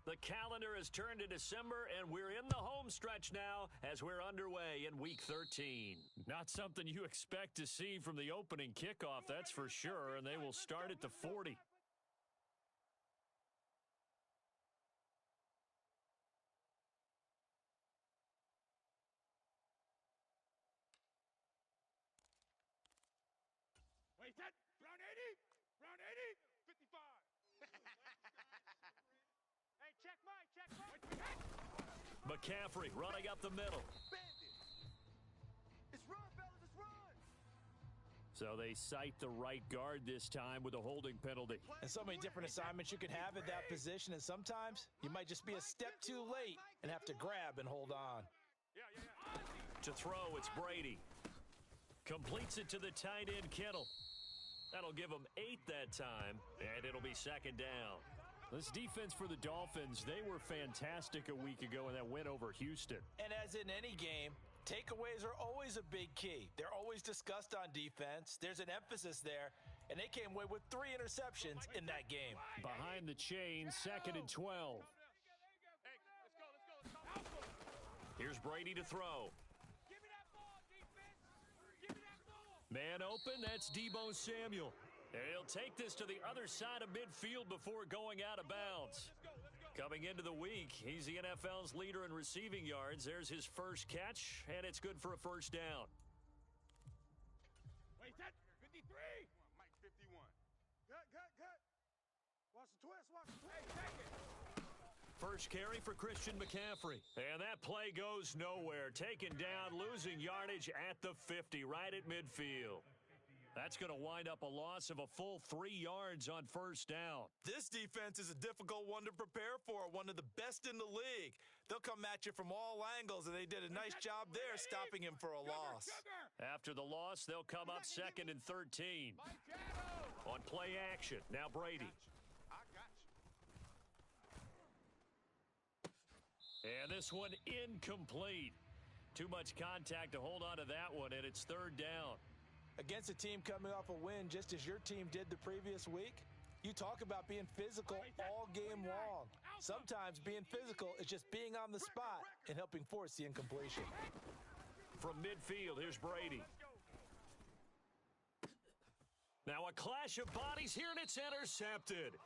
The calendar has turned to December, and we're in the home stretch now as we're underway in Week 13. Not something you expect to see from the opening kickoff, that's for sure, and they will start at the 40. Wait, that round 80, round 80, 55. Hey, check Mike. McCaffrey running up the middle. Bandit. It's run, fellas, it's run. So they cite the right guard this time with a holding penalty. And so many different assignments you can have at that position, and sometimes you might just be a step too late and have to grab and hold on. Yeah. To throw, it's Brady. Completes it to the tight end, Kittle. That'll give them 8 that time, and it'll be second down. This defense for the Dolphins, they were fantastic a week ago in that win over Houston. And as in any game, takeaways are always a big key. They're always discussed on defense. There's an emphasis there, and they came away with 3 interceptions in that game. Behind the chain, 2nd and 12. Hey, let's go. Here's Brady to throw. Give me that ball, defense. Give me that ball. Man open, that's Deebo Samuel. He'll take this to the other side of midfield before going out of bounds. Coming into the week, he's the NFL's leader in receiving yards. There's his first catch, and it's good for a first down. Wait, that 53. Mike 51. Good. Watch the twist. Hey, take it. First carry for Christian McCaffrey. And that play goes nowhere. Taken down, losing yardage at the 50, right at midfield. That's going to wind up a loss of a full 3 yards on first down. This defense is a difficult one to prepare for, one of the best in the league. They'll come at you from all angles, and they did a nice job there stopping him for a loss. After the loss, they'll come up 2nd and 13. On play action, now Brady. I got you. And this one incomplete. Too much contact to hold on to that one, and it's 3rd down. Against a team coming off a win just as your team did the previous week, you talk about being physical all game long. Sometimes being physical is just being on the spot and helping force the incompletion. From midfield, here's Brady. Now a clash of bodies here, and it's intercepted.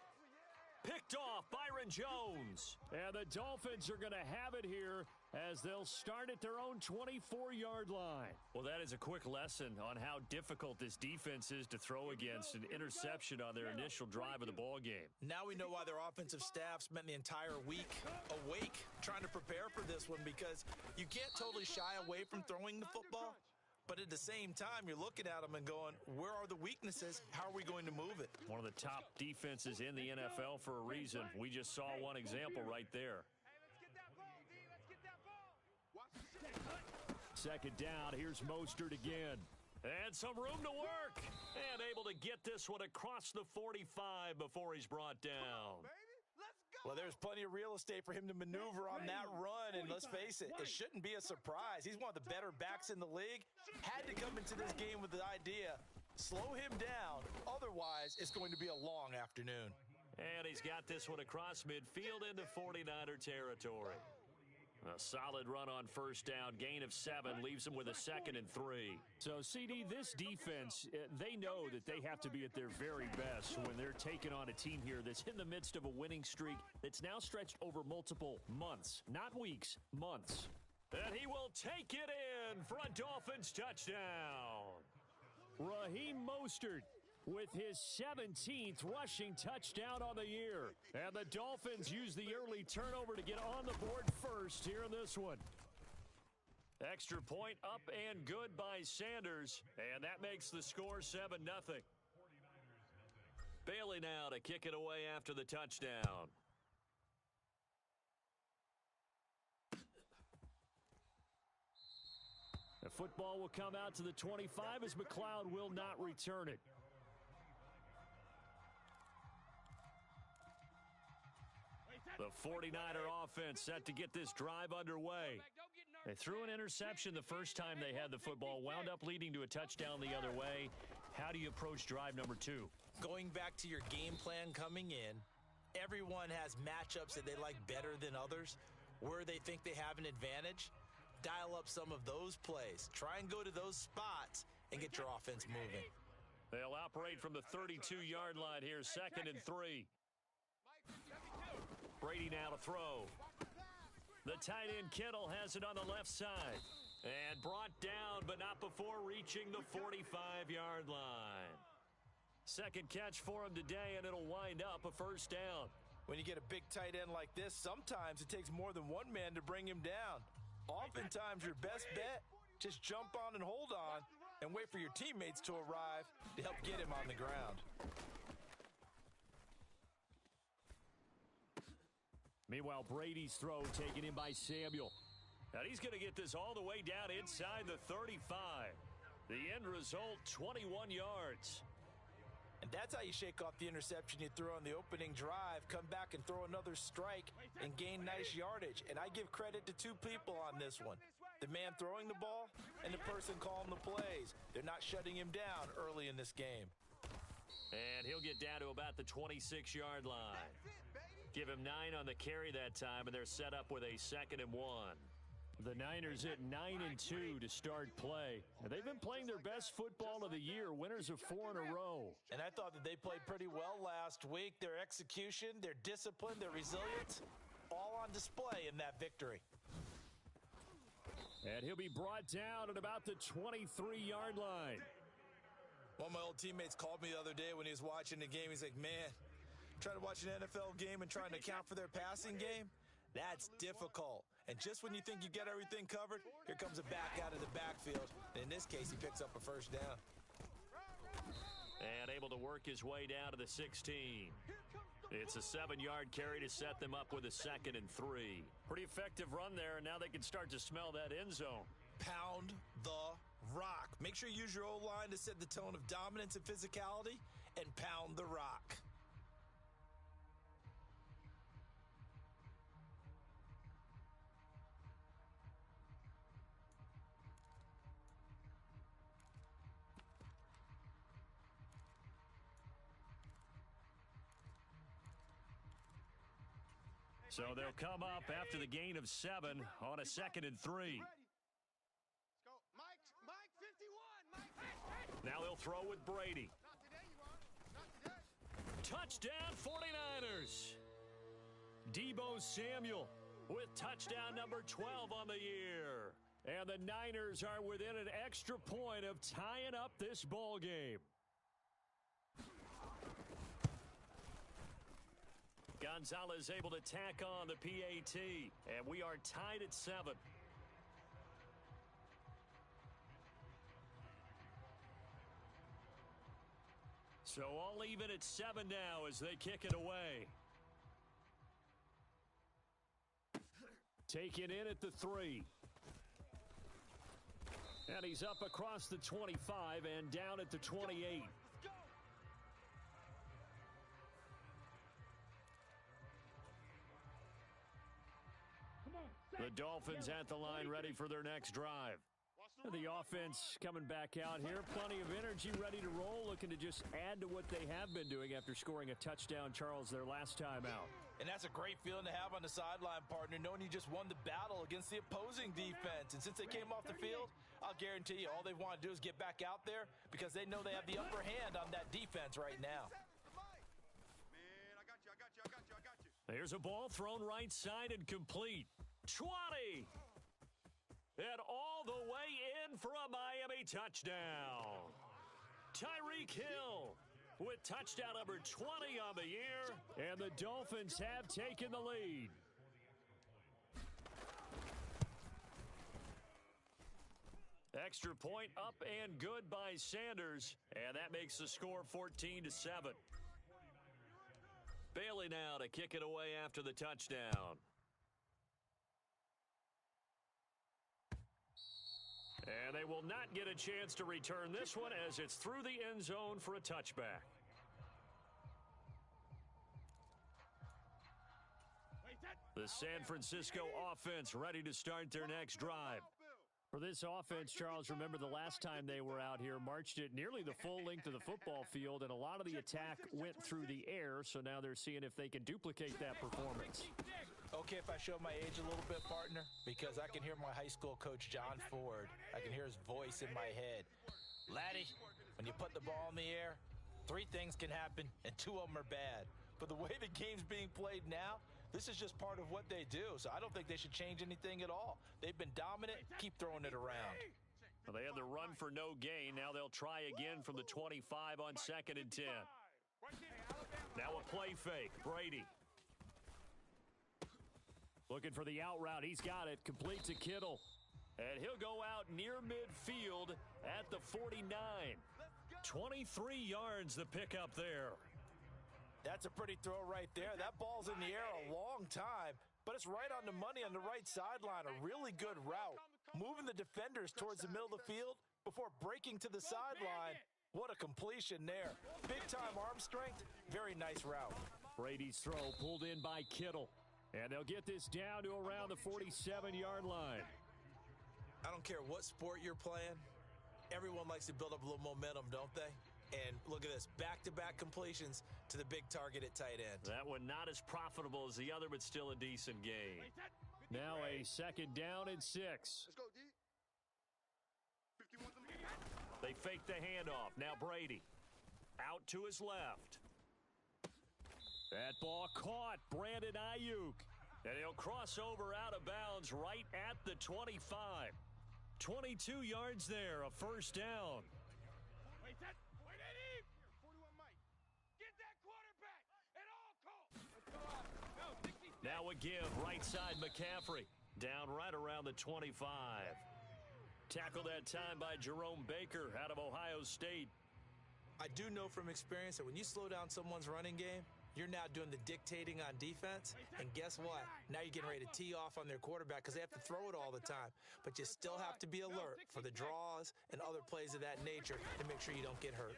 Picked off Byron Jones. And the Dolphins are going to have it here as they'll start at their own 24-yard line. Well, that is a quick lesson on how difficult this defense is to throw against. An interception on their initial drive of the ball game. Now we know why their offensive staff spent the entire week awake trying to prepare for this one, because you can't totally shy away from throwing the football. But at the same time, you're looking at them and going, where are the weaknesses? How are we going to move it? One of the top defenses in the NFL for a reason. We just saw one example right there. Hey, let's get that ball, D. Let's get that ball. Watch the Second down, here's Mostert again. And some room to work. And able to get this one across the 45 before he's brought down. baby. Let's go. Well, there's plenty of real estate for him to maneuver on that run, and let's face it, it shouldn't be a surprise. He's one of the better backs in the league. Had to come into this game with the idea, slow him down, otherwise it's going to be a long afternoon. And he's got this one across midfield into 49er territory. A solid run on first down, gain of 7, leaves him with a 2nd and 3. So, CD, this defense, they know that they have to be at their very best when they're taking on a team here that's in the midst of a winning streak that's now stretched over multiple months, not weeks, months. And he will take it in for a Dolphins touchdown. Raheem Mostert with his 17th rushing touchdown on the year. And the Dolphins use the early turnover to get on the board first here in this one. Extra point up and good by Sanders. And that makes the score 7-0. Bailey now to kick it away after the touchdown. The football will come out to the 25 as McLeod will not return it. The 49er offense set to get this drive underway. They threw an interception the first time they had the football, wound up leading to a touchdown the other way. How do you approach drive number 2? Going back to your game plan coming in, Everyone has matchups that they like better than others, where they think they have an advantage. Dial up some of those plays. Try and go to those spots and get your offense moving. They'll operate from the 32-yard line here, 2nd and 3. Brady now to throw. The tight end Kittle has it on the left side. And brought down, but not before reaching the 45-yard line. Second catch for him today, and it'll wind up a first down. When you get a big tight end like this, sometimes it takes more than one man to bring him down. Oftentimes, your best bet, just jump on and hold on and wait for your teammates to arrive to help get him on the ground. Meanwhile, Brady's throw taken in by Samuel. And he's going to get this all the way down inside the 35. The end result, 21 yards. And that's how you shake off the interception you threw on the opening drive, come back and throw another strike and gain nice yardage. And I give credit to two people on this one. The man throwing the ball and the person calling the plays. They're not shutting him down early in this game. And he'll get down to about the 26-yard line. Give him 9 on the carry that time, and they're set up with a 2nd and 1. The Niners at 9-2 to start play. And they've been playing their best football of the year, winners of 4 in a row. And I thought that they played pretty well last week. Their execution, their discipline, their resilience, all on display in that victory. And he'll be brought down at about the 23-yard line. One of my old teammates called me the other day when he was watching the game. He's like, man, trying to watch an NFL game and trying to account for their passing game? That's difficult. And just when you think you get everything covered, here comes a back out of the backfield. And in this case, he picks up a first down. And able to work his way down to the 16. It's a 7-yard carry to set them up with a 2nd and 3. Pretty effective run there, and now they can start to smell that end zone. Pound the rock. Make sure you use your O-line to set the tone of dominance and physicality, and pound the rock. So they'll come up after the gain of 7 on a 2nd and 3. Let's go. Mike 51. Mike. Now they'll throw with Brady. Not today, you won't. Not today. Touchdown 49ers. Deebo Samuel with touchdown number 12 on the year. And the Niners are within an extra point of tying up this ball game. Gonzalez able to tack on the PAT, and we are tied at 7. So all even at 7 now as they kick it away. Taken in at the 3. And he's up across the 25 and down at the 28. The Dolphins at the line ready for their next drive. The offense coming back out here. Plenty of energy, ready to roll, looking to just add to what they have been doing after scoring a touchdown, Charles, their last time out. And that's a great feeling to have on the sideline, partner, knowing you just won the battle against the opposing defense. And since they came off the field, I'll guarantee you all they want to do is get back out there because they know they have the upper hand on that defense right now. Man, I got you. There's a ball thrown right side and complete. 20. And all the way in for a Miami touchdown. Tyreek Hill with touchdown number 20 on the year, and the Dolphins have taken the lead. Extra point up and good by Sanders, and that makes the score 14-7. Bailey now to kick it away after the touchdown. And they will not get a chance to return this one as it's through the end zone for a touchback. The San Francisco offense ready to start their next drive. For this offense, Charles, remember the last time they were out here, marched it nearly the full length of the football field, and a lot of the attack went through the air, so now they're seeing if they can duplicate that performance. Okay, if I show my age a little bit, partner, because I can hear my high school coach, John Ford. I can hear his voice in my head. Laddie, when you put the ball in the air, 3 things can happen, and 2 of them are bad. But the way the game's being played now, this is just part of what they do, so I don't think they should change anything at all. They've been dominant. Keep throwing it around. Well, they had the run for no gain. Now they'll try again from the 25 on 2nd and 10. Now a play fake. Brady. Looking for the out route. He's got it. Complete to Kittle. And he'll go out near midfield at the 49. 23 yards the pickup there. That's a pretty throw right there. That ball's in the air a long time, but it's right on the money on the right sideline. A really good route. Moving the defenders towards the middle of the field before breaking to the sideline. What a completion there. Big-time arm strength. Very nice route. Brady's throw pulled in by Kittle. And they'll get this down to around the 47-yard line. I don't care what sport you're playing. Everyone likes to build up a little momentum, don't they? And look at this, back-to-back completions to the big target at tight end. That one not as profitable as the other, but still a decent game. Now a 2nd down and 6. Let's go, D. 51's They fake the handoff. Now Brady out to his left. That ball caught. Brandon Ayuk. And he'll cross over out of bounds right at the 25. 22 yards there, a 1st down. Now a give, right side McCaffrey. Down right around the 25. Tackled that time by Jerome Baker out of Ohio State. I do know from experience that when you slow down someone's running game, you're now doing the dictating on defense. And guess what? Now you're getting ready to tee off on their quarterback because they have to throw it all the time. But you still have to be alert for the draws and other plays of that nature to make sure you don't get hurt.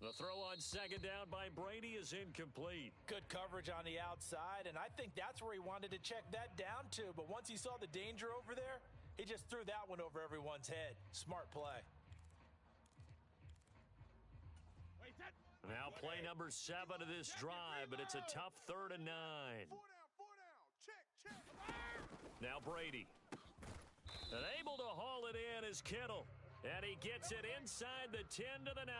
The throw on 2nd down by Brady is incomplete. Good coverage on the outside, and I think that's where he wanted to check that down to. But once he saw the danger over there, he just threw that one over everyone's head. Smart play. Now play number 7 of this drive, but it's a tough 3rd and 9. 4 down. Check. Now Brady. And able to haul it in is Kittle. And he gets it inside the 10 to the 9.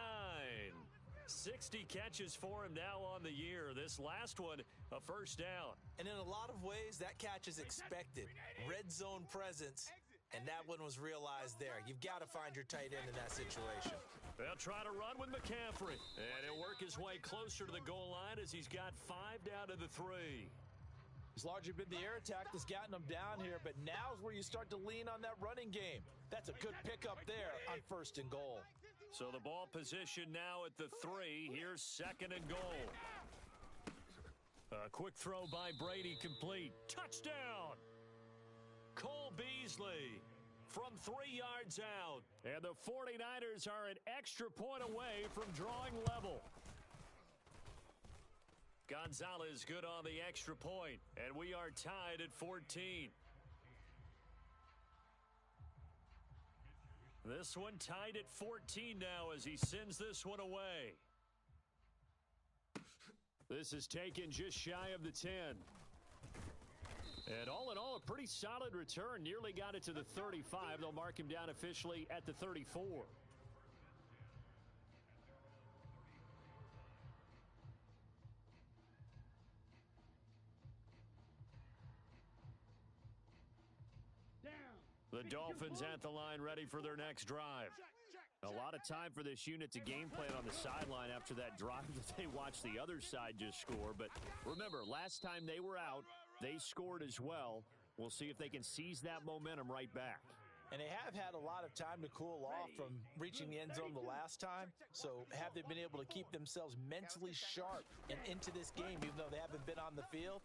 60 catches for him now on the year. This last one, a 1st down. And in a lot of ways, that catch is expected. Red zone presence, and that one was realized there. You've got to find your tight end in that situation. They'll try to run with McCaffrey. And he'll work his way closer to the goal line as he's got 5 down to the 3. It's largely been the air attack that's gotten them down here, but now's where you start to lean on that running game. That's a good pickup there on 1st and goal. So the ball position now at the 3. Here's 2nd and goal. A quick throw by Brady complete. Touchdown! Cole Beasley from 3 yards out. And the 49ers are an extra point away from drawing level. Gonzalez good on the extra point, and we are tied at 14. This one tied at 14 now as he sends this one away. This is taken just shy of the 10. And all in all, a pretty solid return. Nearly got it to the 35. They'll mark him down officially at the 34. The Dolphins at the line ready for their next drive. A lot of time for this unit to game plan on the sideline after that drive that they watched the other side just score. But remember, last time they were out, they scored as well. We'll see if they can seize that momentum right back. And they have had a lot of time to cool off from reaching the end zone the last time. So have they been able to keep themselves mentally sharp and into this game, even though they haven't been on the field?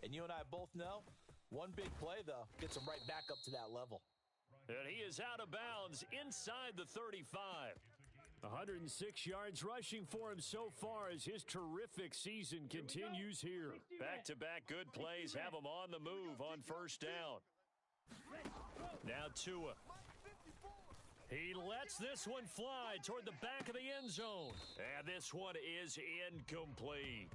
And you and I both know, one big play, though, gets them right back up to that level. And he is out of bounds inside the 35. 106 yards rushing for him so far as his terrific season continues here. Back-to-back good plays have him on the move on first down. Now Tua. He lets this one fly toward the back of the end zone. And this one is incomplete.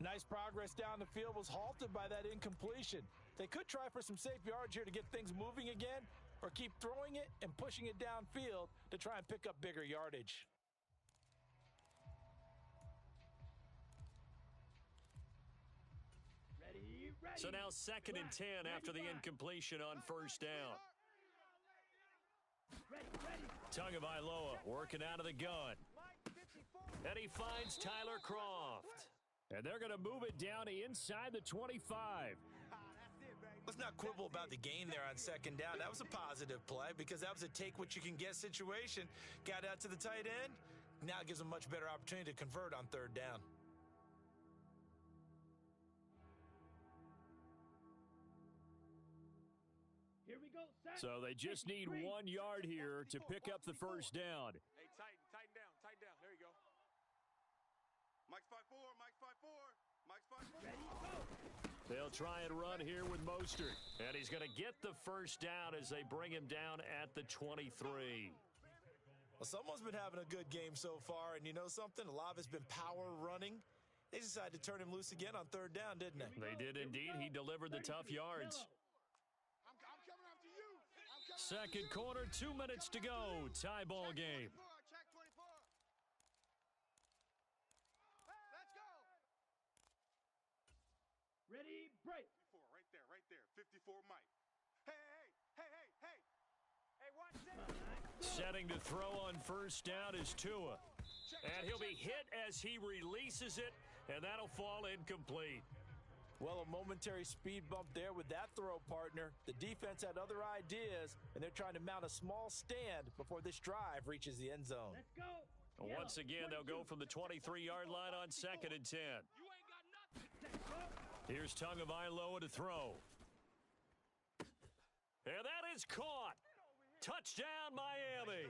Nice progress down the field was halted by that incompletion. They could try for some safe yards here to get things moving again, or keep throwing it and pushing it downfield to try and pick up bigger yardage. So now 2nd and 10 after the incompletion on first down. Tagovailoa working out of the gun. And he finds Tyler Kroft. And they're going to move it down inside the 25. Let's not quibble about the gain there on 2nd down. That was a positive play because that was a take-what-you-can-get situation. Got out to the tight end. Now it gives them much better opportunity to convert on 3rd down. Here we go. So they just need 1 yard here to pick up the first down. Hey, tighten down. There you go. Mike's 5-4, Mike's 5-4, Mike's 5-4. Ready, go. They'll try and run here with Mostert. And he's going to get the first down as they bring him down at the 23. Well, someone's been having a good game so far, and you know something? A lot of it's been power running. They decided to turn him loose again on 3rd down, didn't they? They did indeed. He delivered the tough yards. I'm coming after you. Second quarter, 2 minutes to go. Tie ball game. Check 24. Let's go. Ready, break. 54, right there. 54, Mike. Hey, watch this. Setting to throw on first down is Tua. And he'll be hit as he releases it, and that'll fall incomplete. Well, a momentary speed bump there with that throw, partner. The defense had other ideas, and they're trying to mount a small stand before this drive reaches the end zone. Let's go. Once again, they'll go from the 23-yard line on 2nd and 10. You ain't got nothing. Here's Tagovailoa to throw. And that is caught. Touchdown, Miami.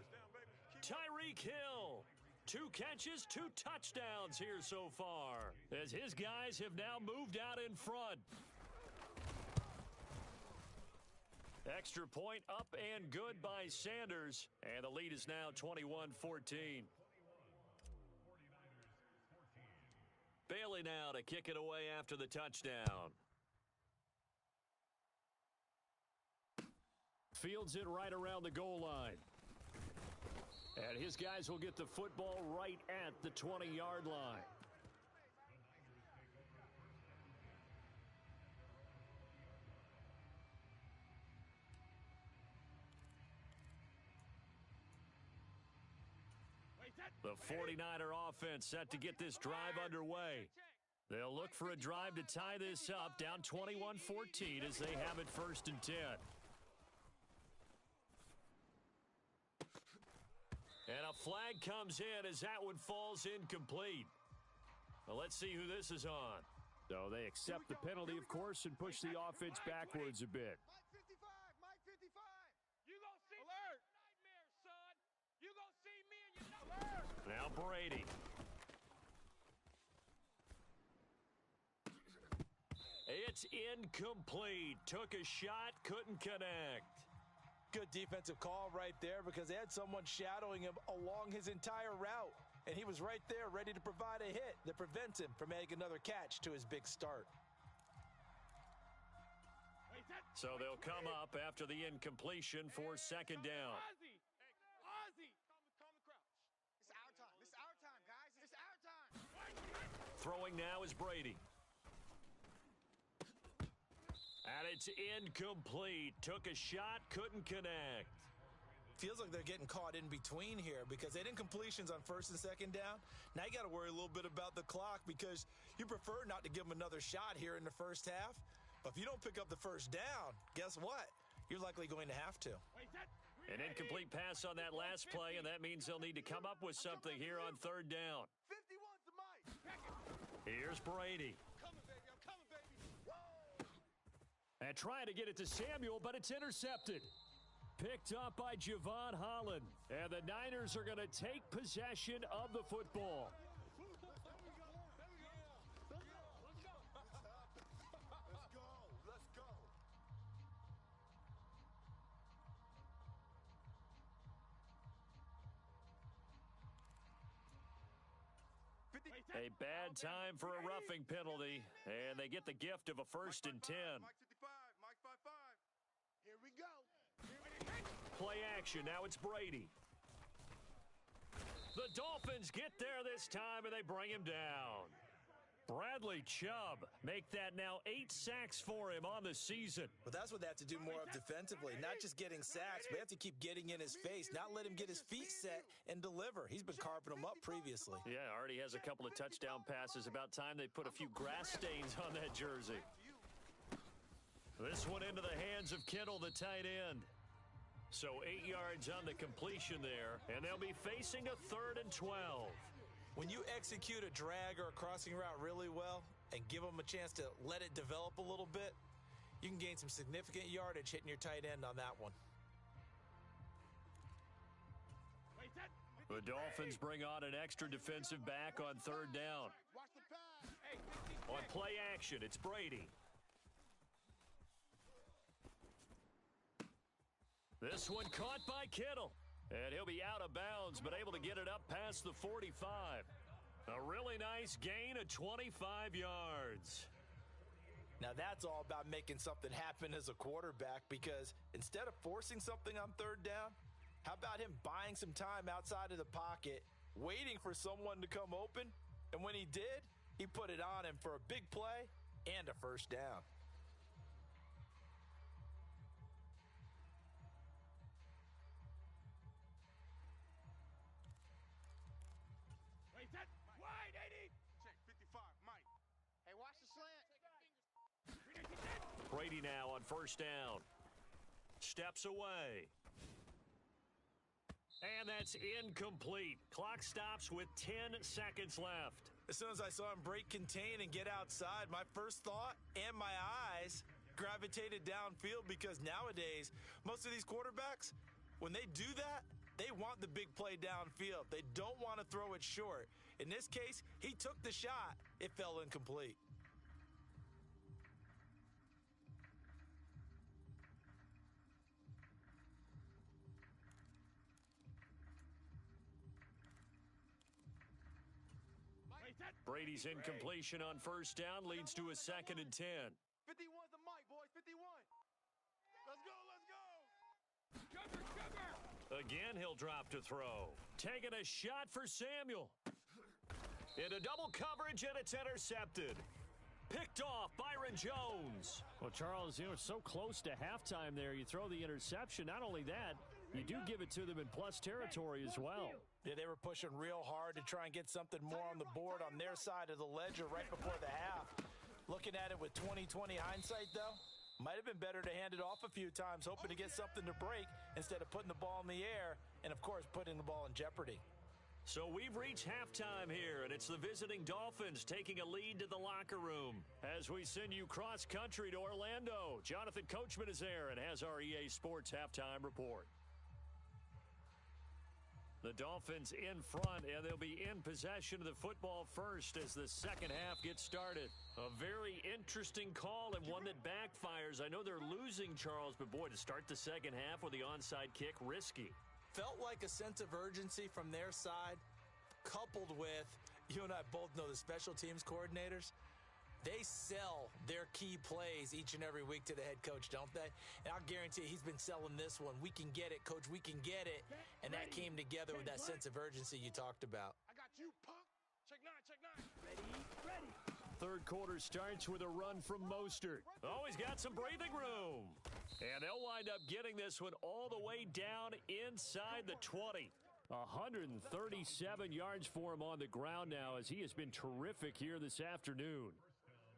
Tyreek Hill. 2 catches, 2 touchdowns here so far, as his guys have now moved out in front. Extra point up and good by Sanders, and the lead is now 21-14. Bailey now to kick it away after the touchdown. Fields it right around the goal line. And his guys will get the football right at the 20-yard line. The 49er offense set to get this drive underway. They'll look for a drive to tie this up, down 21-14 as they have it 1st and 10. And a flag comes in as that one falls incomplete. Well, let's see who this is on. So they accept the penalty, of course, and push the offense backwards a bit. Mike 55. You gonna see Alert. nightmares, son. You gonna see me and your alert. Now Brady. It's incomplete. Took a shot, couldn't connect. Good defensive call right there because they had someone shadowing him along his entire route. And he was right there ready to provide a hit that prevents him from making another catch to his big start. So they'll come up after the incompletion for 2nd down. Ozzie. Calm the crouch. It's our time. It's our time, guys. It's our time. Throwing now is Brady. And it's incomplete. Took a shot, couldn't connect. Feels like they're getting caught in between here because they had incompletions on 1st and 2nd down. Now you got to worry a little bit about the clock because you prefer not to give them another shot here in the first half. But if you don't pick up the first down, guess what? You're likely going to have to. An incomplete pass on that last play, and that means they'll need to come up with something here on 3rd down. 51's the Mike. Here's Brady. I'm coming, baby. And trying to get it to Samuel, but it's intercepted. Picked up by Javon Holland. And the Niners are going to take possession of the football. A bad time for a roughing penalty, and they get the gift of a 1st and 10. Mike 55, Mike 55. Here we go. Play action, now it's Brady. The Dolphins get there this time, and they bring him down. Bradley Chubb make that now 8 sacks for him on the season. But that's what they have to do more of defensively. Not just getting sacks, but they have to keep getting in his face, not let him get his feet set and deliver. He's been carving them up previously. Yeah, already has a couple of touchdown passes. About time they put a few grass stains on that jersey. This one into the hands of Kittle, the tight end. So 8 yards on the completion there, and they'll be facing a 3rd and 12. When you execute a drag or a crossing route really well and give them a chance to let it develop a little bit, you can gain some significant yardage hitting your tight end on that one. The Dolphins bring on an extra defensive back on 3rd down. Watch the pass. On play action, it's Brady. This one caught by Kittle. And he'll be out of bounds, but able to get it up past the 45. A really nice gain of 25 yards. Now that's all about making something happen as a quarterback, because instead of forcing something on 3rd down, how about him buying some time outside of the pocket, waiting for someone to come open, and when he did, he put it on him for a big play and a 1st down. Wide 80. Check 55, Mike. Hey, watch the slant. Brady now on 1st down. Steps away. And that's incomplete. Clock stops with 10 seconds left. As soon as I saw him break contain and get outside, my first thought and my eyes gravitated downfield, because nowadays, most of these quarterbacks, when they do that, they want the big play downfield. They don't want to throw it short. In this case, he took the shot. It fell incomplete. Brady's incompletion on 1st down leads to a 2nd and 10. 51's the Mike, boys. 51. Let's go, let's go. Again, he'll drop to throw. Taking a shot for Samuel. Into double coverage, and it's intercepted. Picked off Byron Jones. Well, Charles, so close to halftime there. You throw the interception. Not only that, you do give it to them in plus territory as well. Yeah, they were pushing real hard to try and get something more on the board on their side of the ledger right before the half. Looking at it with 20/20 hindsight, though, might have been better to hand it off a few times, hoping to get something to break instead of putting the ball in the air and, of course, putting the ball in jeopardy. So we've reached halftime here, and it's the visiting Dolphins taking a lead to the locker room. As we send you cross-country to Orlando, Jonathan Coachman is there and has our EA Sports halftime report. The Dolphins in front, and they'll be in possession of the football first as the second half gets started. A very interesting call and one that backfires. I know they're losing, Charles, but boy, to start the second half with the onside kick, risky. Felt like a sense of urgency from their side, coupled with, you and I both know the special teams coordinators, they sell their key plays each and every week to the head coach, don't they? And I'll guarantee you he's been selling this one. We can get it, coach, we can get it. And that came together with that sense of urgency you talked about. I got you, punk. Check 9, check 9. Ready. Third quarter starts with a run from Mostert. Oh, he's got some breathing room. And they'll wind up getting this one all the way down inside the 20. 137 yards for him on the ground now, as he has been terrific here this afternoon.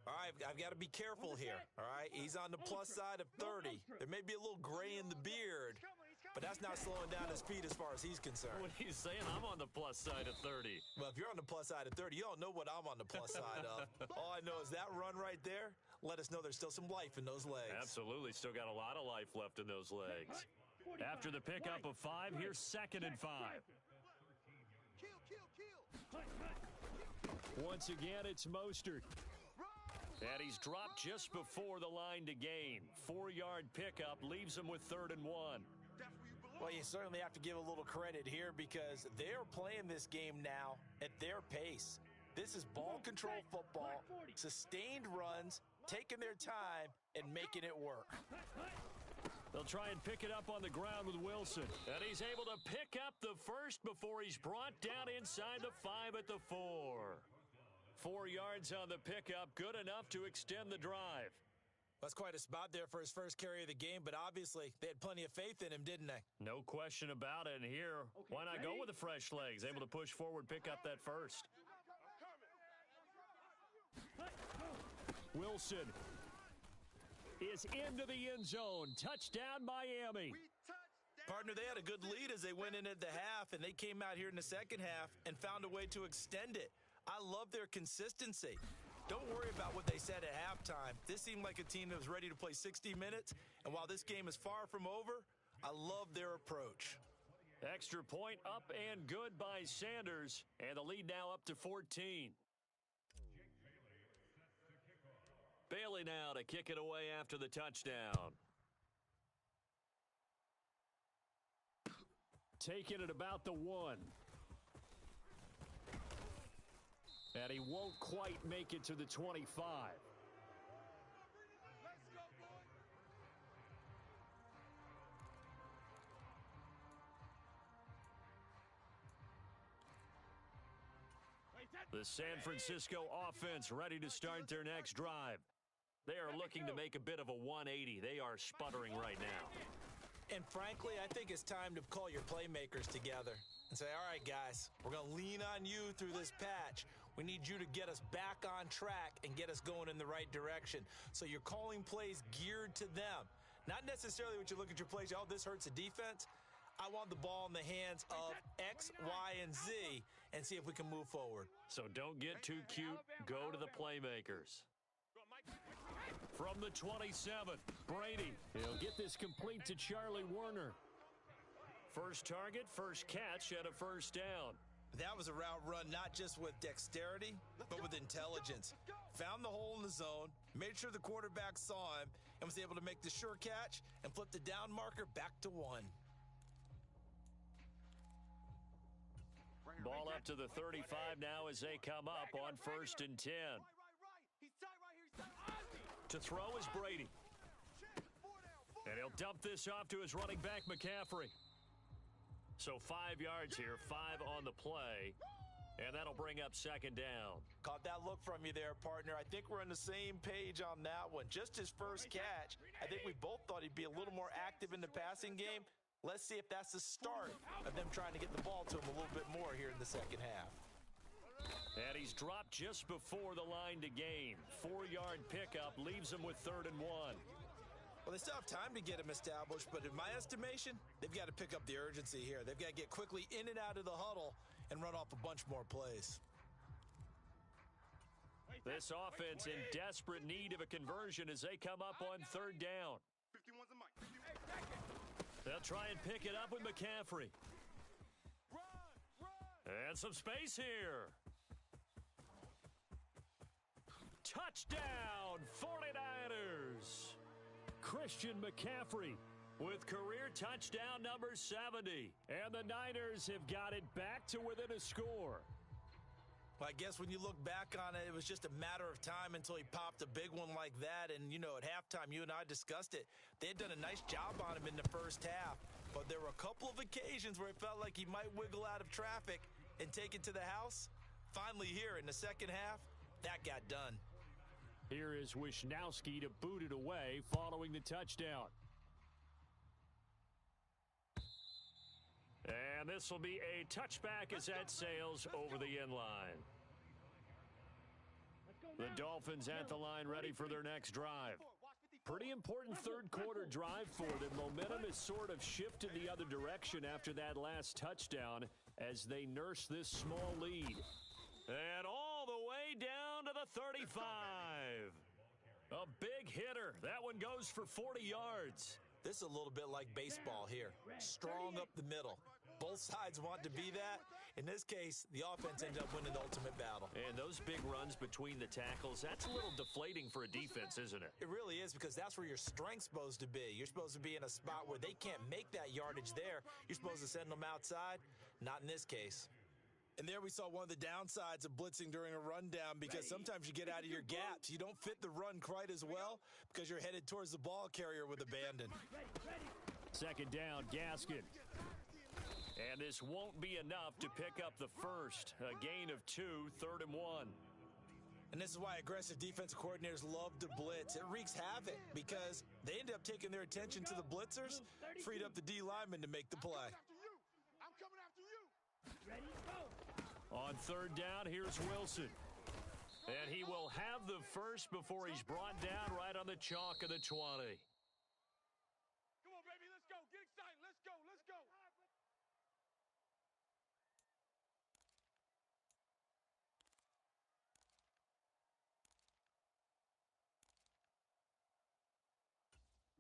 All right, I've got to be careful here, all right? He's on the plus side of 30. There may be a little gray in the beard, but that's not slowing down his speed as far as he's concerned. What are you saying? I'm on the plus side of 30. Well, if you're on the plus side of 30, you don't know what I'm on the plus side of. All I know is that run right there, let us know there's still some life in those legs. Absolutely. Still got a lot of life left in those legs. After the pickup of 5, here's 2nd and 5. Kill, kill, kill. Once again, it's Mostert. And he's dropped just before the line to gain. 4-yard pickup leaves him with 3rd and 1. Well, you certainly have to give a little credit here because they're playing this game now at their pace. This is ball control football, sustained runs, taking their time, and making it work. They'll try and pick it up on the ground with Wilson. And he's able to pick up the first before he's brought down inside the 5 at the 4. 4 yards on the pickup, good enough to extend the drive. That's quite a spot there for his first carry of the game, but obviously they had plenty of faith in him, didn't they? No question about it. And here, why not go with the fresh legs? Able to push forward, pick up that first. Wilson is into the end zone. Touchdown, Miami. Partner, they had a good lead as they went into the half, and they came out here in the second half and found a way to extend it. I love their consistency. Don't worry about what they said at halftime. This seemed like a team that was ready to play 60 minutes, and while this game is far from over, I love their approach. Extra point up and good by Sanders, and the lead now up to 14. Bailey now to kick it away after the touchdown. Taking it about the 1. And he won't quite make it to the 25. The San Francisco offense ready to start their next drive. They are looking to make a bit of a 180. They are sputtering right now. And frankly, I think it's time to call your playmakers together and say, all right, guys, we're going to lean on you through this patch. We need you to get us back on track and get us going in the right direction. So you're calling plays geared to them. Not necessarily what you look at your plays, oh, this hurts the defense. I want the ball in the hands of X, Y, and Z and see if we can move forward. So don't get too cute. Go to the playmakers. From the 27, Brady. He'll get this complete to Charlie Werner. First target, first catch, and a first down. That was a route run not just with dexterity, but with intelligence. Found the hole in the zone, made sure the quarterback saw him, and was able to make the sure catch and flip the down marker back to 1. Ball up to the 35 now as they come up on 1st and 10. To throw is Brady. And he'll dump this off to his running back, McCaffrey. So 5 yards here, 5 on the play. And that'll bring up 2nd down. Caught that look from you there, partner. I think we're on the same page on that one. Just his first catch. I think we both thought he'd be a little more active in the passing game. Let's see if that's the start of them trying to get the ball to him a little bit more here in the second half. And he's dropped just before the line to gain. 4-yard pickup leaves him with 3rd and 1. Well, they still have time to get him established, but in my estimation, they've got to pick up the urgency here. They've got to get quickly in and out of the huddle and run off a bunch more plays. This offense in desperate need of a conversion as they come up on 3rd down. They'll try and pick it up with McCaffrey. And some space here. Touchdown, 49ers. Christian McCaffrey with career touchdown number 70. And the Niners have got it back to within a score. Well, I guess when you look back on it, it was just a matter of time until he popped a big one like that. And, you know, at halftime, you and I discussed it. They had done a nice job on him in the first half. But there were a couple of occasions where it felt like he might wiggle out of traffic and take it to the house. Finally here in the second half, that got done. Here is Wisnowski to boot it away following the touchdown. And this will be a touchback as that sails over the end line. The Dolphins at the line ready for their next drive. Pretty important third quarter drive for them. Momentum has sort of shifted the other direction after that last touchdown as they nurse this small lead. And all the way down to the 35. A big hitter. That one goes for 40 yards. This is a little bit like baseball here. Strong up the middle. Both sides want to be that. In this case, the offense ended up winning the ultimate battle. And those big runs between the tackles, that's a little deflating for a defense, isn't it? It really is, because that's where your strength's supposed to be. You're supposed to be in a spot where they can't make that yardage there. You're supposed to send them outside. Not in this case. And there we saw one of the downsides of blitzing during a rundown, because sometimes you get out of your gaps. You don't fit the run quite as well because you're headed towards the ball carrier with abandon. Second down, Gaskin. And this won't be enough to pick up the first. A gain of 2, 3rd and 1. And this is why aggressive defensive coordinators love to blitz. It wreaks havoc because they end up taking their attention to the blitzers, freed up the D lineman to make the play. I'm coming after you. Ready, go. On 3rd down, here's Wilson. And he will have the first before he's brought down right on the chalk of the 20. Come on, baby, let's go. Get excited. Let's go. Let's go.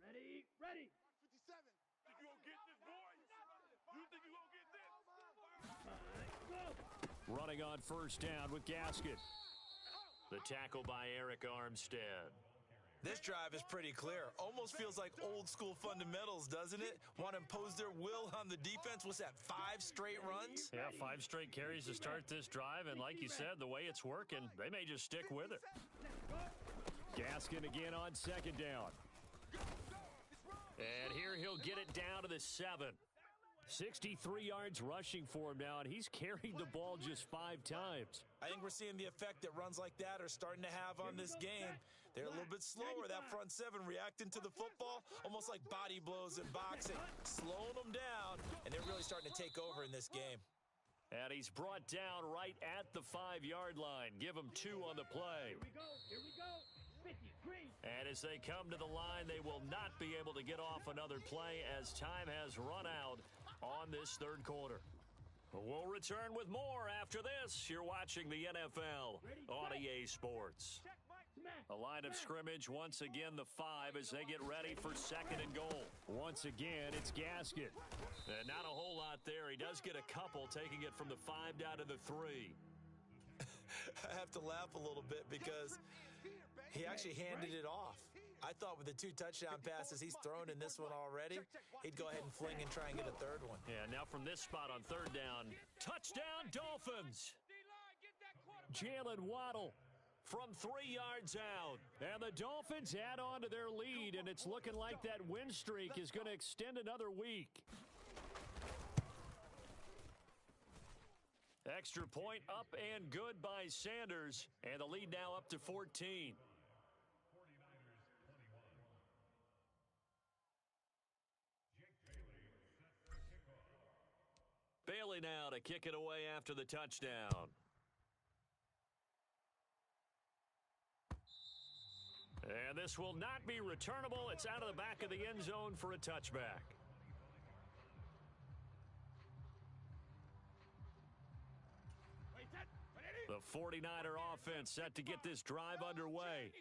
Ready, ready. 57. Think you gonna get this, boys? You think you gonna get this? Go. Running on 1st down with Gaskin. The tackle by Eric Armstead. This drive is pretty clear. Almost feels like old school fundamentals, doesn't it? Want to impose their will on the defense. What's that, 5 straight runs? Yeah, 5 straight carries to start this drive, and like you said, the way it's working, they may just stick with it. Gaskin again on 2nd down. And here he'll get it down to the 7. 63 yards rushing for him now, and he's carried the ball just 5 times. I think we're seeing the effect that runs like that are starting to have on this game. They're a little bit slower, that front 7 reacting to the football, almost like body blows in boxing, slowing them down, and they're really starting to take over in this game. And he's brought down right at the 5-yard line. Give him 2 on the play. Here we go. 53. And as they come to the line, they will not be able to get off another play as time has run out on this 3rd quarter. We'll return with more after this. You're watching the NFL on EA Sports. A line of scrimmage, once again the 5 as they get ready for 2nd and goal. Once again, it's Gaskin. And not a whole lot there. He does get a couple, taking it from the 5 down to the 3. I have to laugh a little bit because he actually handed it off. I thought with the 2 touchdown passes he's thrown in this one already, he'd go ahead and fling and try and get a 3rd one. Yeah, now from this spot on 3rd down, touchdown Dolphins! Jalen Waddle from 3 yards out. And the Dolphins add on to their lead, and it's looking like that win streak is going to extend another week. Extra point up and good by Sanders, and the lead now up to 14. Bailey now to kick it away after the touchdown. And this will not be returnable. It's out of the back of the end zone for a touchback. The 49er offense set to get this drive underway.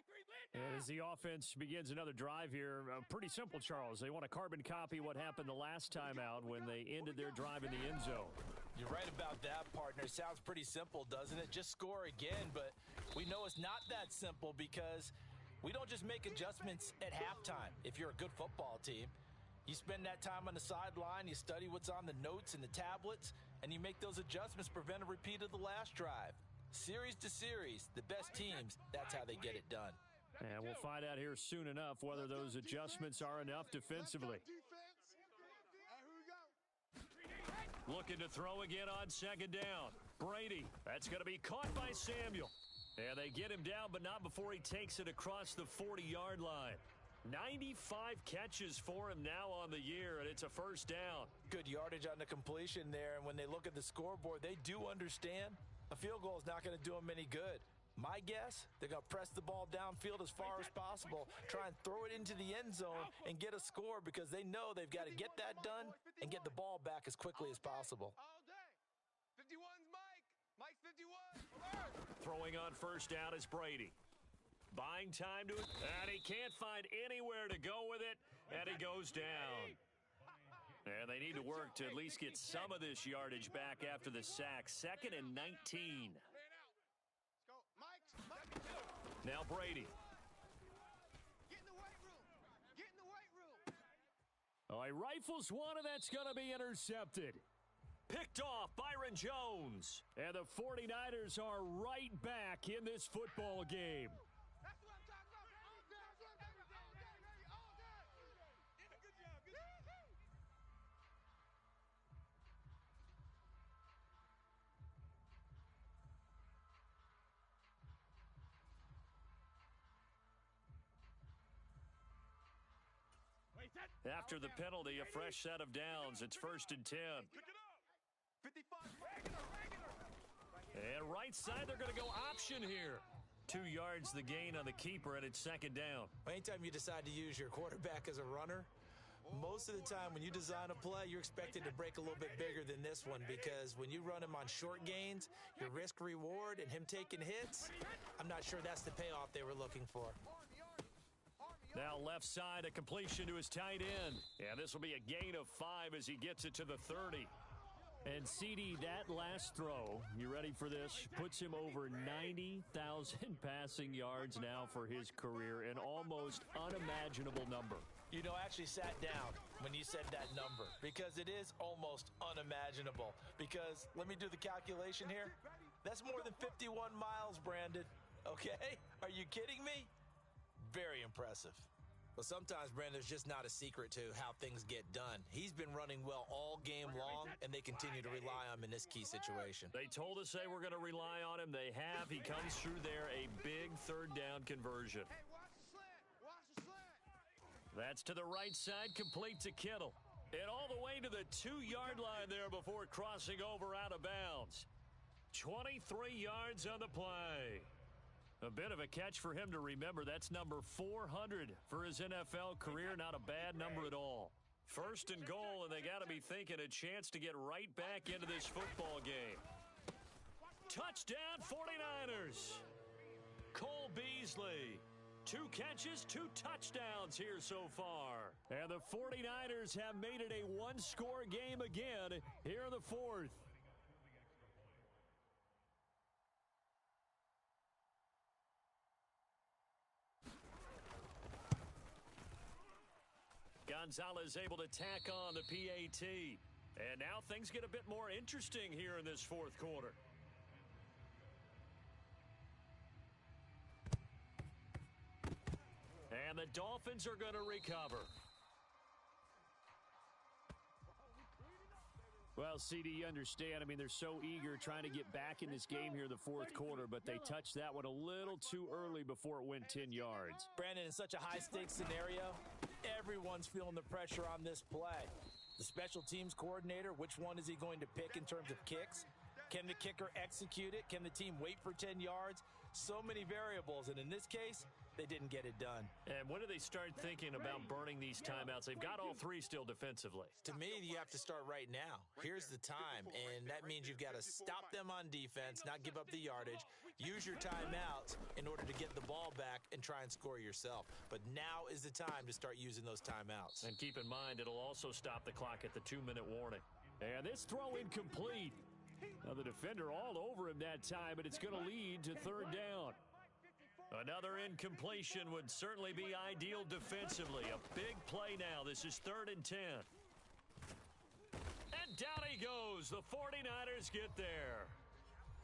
As the offense begins another drive here, pretty simple, Charles. They want to carbon copy what happened the last time out when they ended their drive in the end zone. You're right about that, partner. Sounds pretty simple, doesn't it? Just score again, but we know it's not that simple because we don't just make adjustments at halftime if you're a good football team. You spend that time on the sideline, you study what's on the notes and the tablets, and you make those adjustments, prevent a repeat of the last drive. Series to series, the best teams, that's how they get it done. And we'll find out here soon enough whether those adjustments are enough defensively. Looking to throw again on 2nd down. Brady, that's going to be caught by Samuel. And they get him down, but not before he takes it across the 40-yard line. 95 catches for him now on the year, and it's a 1st down. Good yardage on the completion there, and when they look at the scoreboard, they do understand a field goal is not going to do them any good. My guess, they're going to press the ball downfield as far as possible, try and throw it into the end zone and get a score because they know they've got to get that done and get the ball back as quickly as possible. All day. 51's Mike. Mike's 51. Throwing on 1st down is Brady. Buying time to it, and he can't find anywhere to go with it. And he goes down. And they need to work to at least get some of this yardage back after the sack. 2nd and 19. Now Brady. Get in the weight room. Get in the weight room. Oh, he rifles one, and that's going to be intercepted. Picked off Byron Jones. And the 49ers are right back in this football game. That's what I'm talking about. All day. That's what I'm talking about. All day, baby. All day. Good job. Good job. Wait, set. After the penalty, a fresh set of downs. It's 1st and 10. Pick it up. 55. Regular. And right side, they're going to go option here. 2 yards the gain on the keeper, and it's 2nd down. Anytime you decide to use your quarterback as a runner, most of the time when you design a play, you're expected to break a little bit bigger than this one, because when you run him on short gains, your risk reward and him taking hits, I'm not sure that's the payoff they were looking for. Now left side, a completion to his tight end. And this will be a gain of 5 as he gets it to the 30. And CD, that last throw, you ready for this? Puts him over 90,000 passing yards now for his career, an almost unimaginable number. You know, I actually sat down when you said that number, because it is almost unimaginable. Because, let me do the calculation here. That's more than 51 miles, Brandon. Okay? Are you kidding me? Very impressive. Well, sometimes, Brandon, there's just not a secret to how things get done. He's been running well all game long, and they continue to rely on him in this key situation. They told us they were going to rely on him. They have. He comes through there, a big 3rd down conversion. Hey, watch the slant. Watch the slant. That's to the right side, complete to Kittle. And all the way to the 2-yard line there before crossing over out of bounds. 23 yards on the play. A bit of a catch for him to remember. That's number 400 for his NFL career. Not a bad number at all. 1st and goal, and they got to be thinking a chance to get right back into this football game. Touchdown 49ers. Cole Beasley. 2 catches, 2 touchdowns here so far. And the 49ers have made it a one-score game again here in the 4th. Gonzalez able to tack on the PAT. And now things get a bit more interesting here in this 4th quarter. And the Dolphins are going to recover. Well, CD, you understand. I mean, they're so eager trying to get back in this game here in the 4th quarter, but they touched that one a little too early before it went 10 yards. Brandon, in such a high-stakes scenario, everyone's feeling the pressure on this play. The special teams coordinator, which one is he going to pick in terms of kicks? Can the kicker execute it? Can the team wait for 10 yards? So many variables, and in this case, they didn't get it done. And when do they start thinking about burning these timeouts? They've got all 3 still defensively. To me, you have to start right now. Here's the time, and that means you've got to stop them on defense, not give up the yardage, use your timeouts in order to get the ball back and try and score yourself. But now is the time to start using those timeouts. And keep in mind, it'll also stop the clock at the 2-minute warning. And this throw incomplete. Now the defender all over him that time, but it's going to lead to 3rd down. Another incompletion would certainly be ideal defensively. A big play now. This is 3rd and 10. And down he goes. The 49ers get there.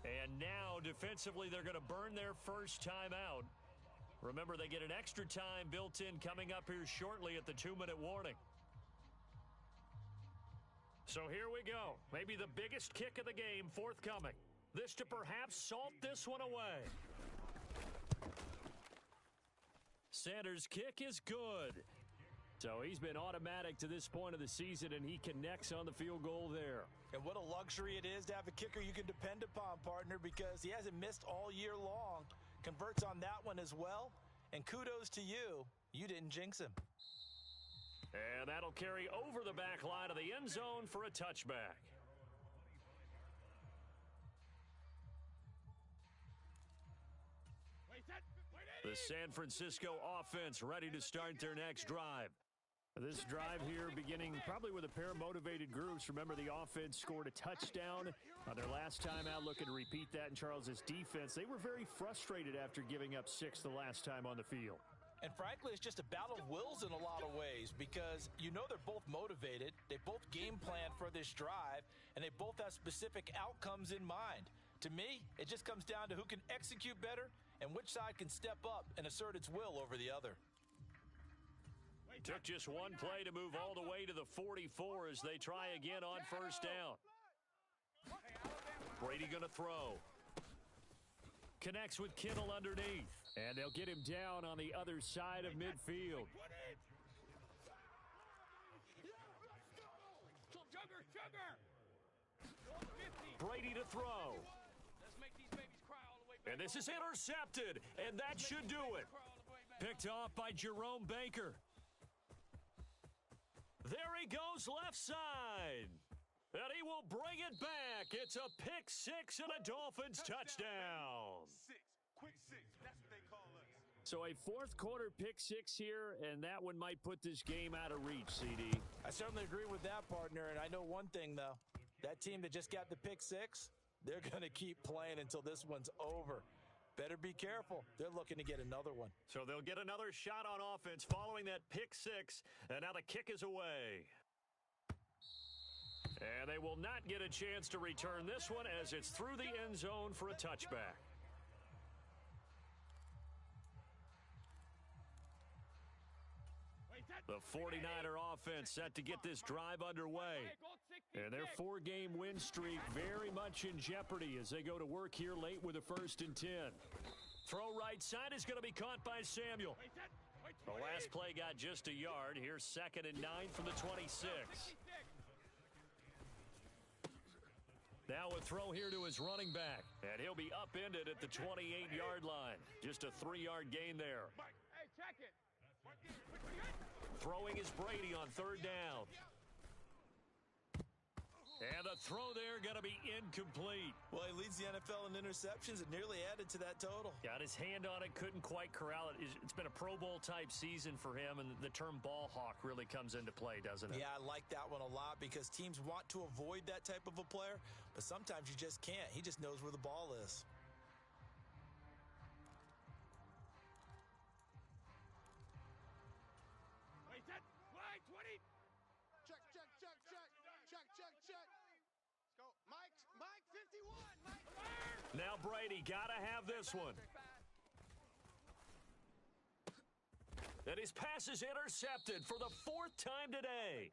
And now defensively they're going to burn their first timeout. Remember, they get an extra time built in coming up here shortly at the 2-minute warning. So here we go. Maybe the biggest kick of the game forthcoming. This to perhaps salt this one away. Sanders' kick is good. So he's been automatic to this point of the season, and he connects on the field goal there. And what a luxury it is to have a kicker you can depend upon, partner, because he hasn't missed all year long. Converts on that one as well. And kudos to you. You didn't jinx him. And that'll carry over the back line of the end zone for a touchback. The San Francisco offense ready to start their next drive. This drive here beginning probably with a pair of motivated groups. Remember, the offense scored a touchdown on their last time out, looking to repeat that in Charles's defense. They were very frustrated after giving up 6 the last time on the field. And frankly, it's just a battle of wills in a lot of ways because you know they're both motivated. They both game plan for this drive, and they both have specific outcomes in mind. To me, it just comes down to who can execute better and which side can step up and assert its will over the other. Took just one play to move all the way to the 44 as they try again on first down. Brady going to throw. Connects with Kittle underneath. And they'll get him down on the other side of midfield. Brady to throw. And this is intercepted, and that should do it. Picked off by Jerome Baker. There he goes left side. And he will bring it back. It's a pick 6 and a Dolphins touchdown. Quick six. That's what they call us. So a fourth quarter pick 6 here, and that one might put this game out of reach, CD. I certainly agree with that, partner, and I know one thing, though. That team that just got the pick 6, they're going to keep playing until this one's over. Better be careful. They're looking to get another one. So they'll get another shot on offense following that pick 6, and now the kick is away. And they will not get a chance to return this one as it's through the end zone for a touchback. The 49er offense set to get this drive underway. And their 4-game win streak very much in jeopardy as they go to work here late with a 1st and 10. Throw right side is going to be caught by Samuel. The last play got just a yard. Here's 2nd and 9 from the 26. Now a throw here to his running back. And he'll be upended at the 28-yard line. Just a 3-yard gain there. Hey, check it. Throwing is Brady on 3rd down. And the throw there going to be incomplete. Well, he leads the NFL in interceptions and nearly added to that total. Got his hand on it, couldn't quite corral it. It's been a Pro Bowl type season for him, and the term ball hawk really comes into play, doesn't it? Yeah, I like that one a lot because teams want to avoid that type of a player, but sometimes you just can't. He just knows where the ball is. Wait, set. Wide, 20. Check. Let's go. Mike 51. Mike. Now Brady got to have this one. And his pass is intercepted for the 4th time today.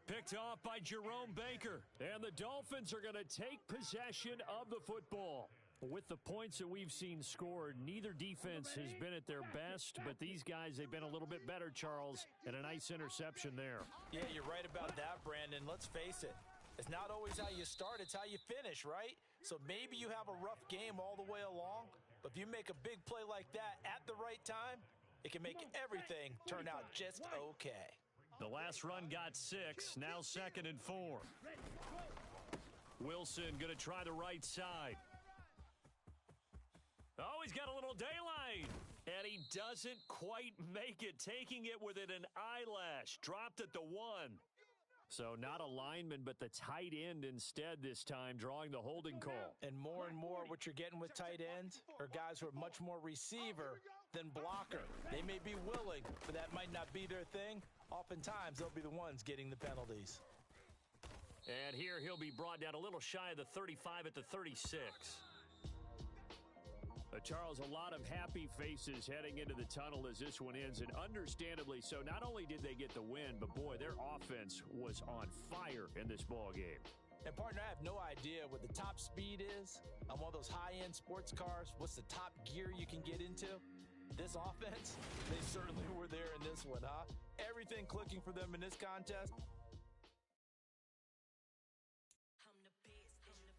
Picked off by Jerome Baker. And the Dolphins are going to take possession of the football. With the points that we've seen scored, neither defense has been at their best, but these guys, they've been a little bit better, Charles, and a nice interception there. Yeah, you're right about that, Brandon. Let's face it. It's not always how you start, it's how you finish, right? So maybe you have a rough game all the way along, but if you make a big play like that at the right time, it can make everything turn out just okay. The last run got 6, now 2nd and 4. Wilson going to try the right side. Oh, he's got a little daylight. And he doesn't quite make it, taking it within an eyelash. Dropped at the 1. So not a lineman, but the tight end instead this time, drawing the holding call. And more what you're getting with tight ends are guys who are much more receiver than blocker. They may be willing, but that might not be their thing. Oftentimes, they'll be the ones getting the penalties. And here he'll be brought down a little shy of the 35 at the 36. Charles, a lot of happy faces heading into the tunnel as this one ends, and understandably so. Not only did they get the win, but boy, their offense was on fire in this ball game. And partner, I have no idea what the top speed is on one of those high-end sports cars. What's the top gear you can get into? This offense, they certainly were there in this one, huh? Everything clicking for them in this contest.